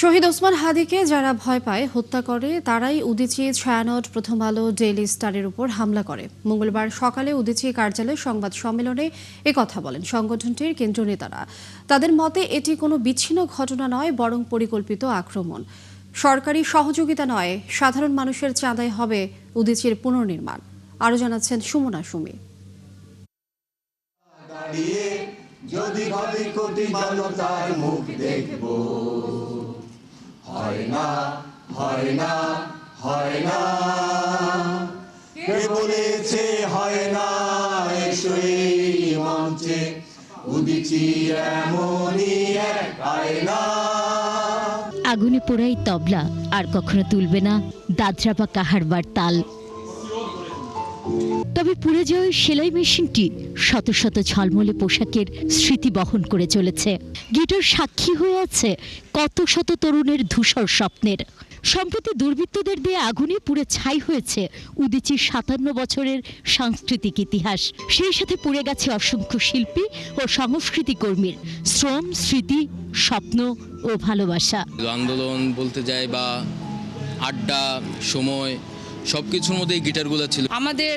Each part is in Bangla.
শহীদ ওসমান হাদিকে যারা ভয় পায় হত্যা করে তারাই উদীচী, ছায়ানট, প্রথম আলো, ডেইলি স্টারের উপর হামলা করে। মঙ্গলবার সকালে উদীচী কার্যালয়ে সংবাদ সম্মেলনে কথা বলেন সংগঠনটির কেন্দ্রীয় নেতারা। তাদের মতে এটি কোনো বিচ্ছিন্ন ঘটনা নয়, বরং পরিকল্পিত আক্রমণ। সরকারি সহযোগিতা নয়, সাধারণ মানুষের চাঁদায় হবে উদীচীর পুনর্নির্মাণ। আরও জানাচ্ছেন সুমনা সুমি। যদি ভাবি কোটি জনতার মুখ দেখব, হয় না হয় না হয় না, কে বলেছে হয় না, এসো এই মঞ্চে, উদীচী এমনই এক আয়না। আগুনে পোড়াই তবলা, আর কখনো তুলবে না দাদরা বা কাহারবার তাল। তবে পুড়ে যাওয়া সেলাই মেশিনটি শত শত ঝলমলে পোশাকের স্মৃতি বহন করে চলেছে। গিটার সাক্ষী হয়ে আছে কত শত তরুণের ধূসর স্বপ্নের। সম্প্রতি দুর্বৃত্তদের দিয়ে আগুনে পুড়ে ছাই হয়েছে উদীচীর 57 বছরের সাংস্কৃতিক ইতিহাস। সেই সাথে পুড়ে গেছে অসংখ্য শিল্পী ও সংস্কৃতি কর্মীর শ্রম, স্মৃতি, স্বপ্ন ও ভালোবাসা। আন্দোলন বলতে যাই বা আড্ডা, সময়, সবকিছুর মধ্যে এই গিটারগুলো ছিল। আমাদের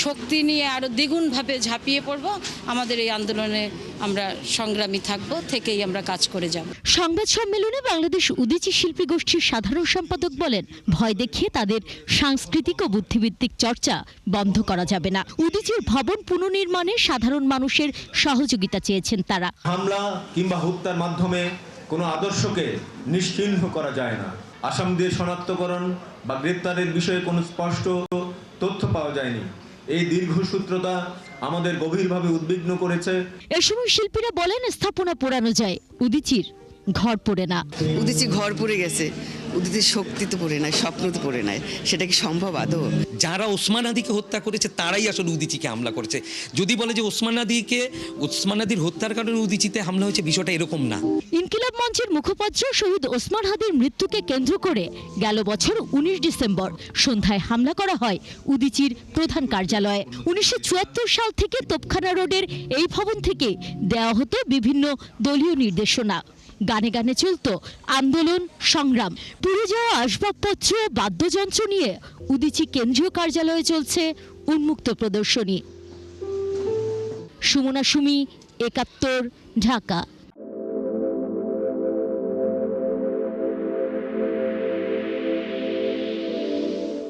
শক্তি নিয়ে আরো দ্বিগুণভাবে ঝাঁপিয়ে পড়ব। আমাদের এই আন্দোলনে আমরা সংগ্রামী থাকব, থেকেই আমরা কাজ করে যাব। সংবাদ সম্মেলনে বাংলাদেশ উদীচী শিল্পী গোষ্ঠীর সাধারণ সম্পাদক বলেন, ভয় দেখিয়ে তাদের সাংস্কৃতিক ও বুদ্ধিভিত্তিক চর্চা বন্ধ করা যাবে না। উদীচীর ভবন পুনর্নির্মাণে সাধারণ মানুষের সহযোগিতা চেয়েছেন তারা। হামলা কিংবা হত্যার মাধ্যমে কোনো আদর্শকে নিশ্চিহ্ন করা যায় না। আসামিদের শনাক্তকরণ বা গ্রেপ্তারের বিষয়ে কোনো স্পষ্ট তথ্য পাওয়া যায়নি। এই দীর্ঘসূত্রতা আমাদের গভীরভাবে উদ্বিগ্ন করেছে। এ সময় শিল্পীরা বলেন, স্থাপনা পোড়ানো যায়, উদীচীর ঘর পড়ে না। উদীচী ঘর পড়ে গেছে, উদীচীর শক্তি তো পড়ে নাই, স্বপ্ন তো পড়ে নাই। সেটা কি সম্ভব আদৌ? যারা ওসমান হাদিকে হত্যা করেছে তারাই আসলে উদীচীকে হামলা করেছে। যদি বলে যে ওসমান হাদির হত্যার কারণে উদীচীতে হামলা হয়েছে, বিষয়টা এরকম না। ইনকিলাব মঞ্চের মুখপাত্র শহীদ ওসমান হাদির মৃত্যুকে কেন্দ্র করে গেল বছর 19 ডিসেম্বর সন্ধ্যায় হামলা করা হয় উদীচীর প্রধান কার্যালয়ে। 1974 সাল থেকে তোপখানা রোডের এই ভবন থেকে দেওয়া হতো বিভিন্ন দলীয় নির্দেশনা। গানে গানে চলত আন্দোলন, সংগ্রাম। পুড়ে যাওয়া আসবাবপত্র, বাদ্যযন্ত্র নিয়ে উদীচী কেন্দ্রীয় কার্যালয়ে চলছে উন্মুক্ত প্রদর্শনী। সুমনা সুমি, 71, ঢাকা।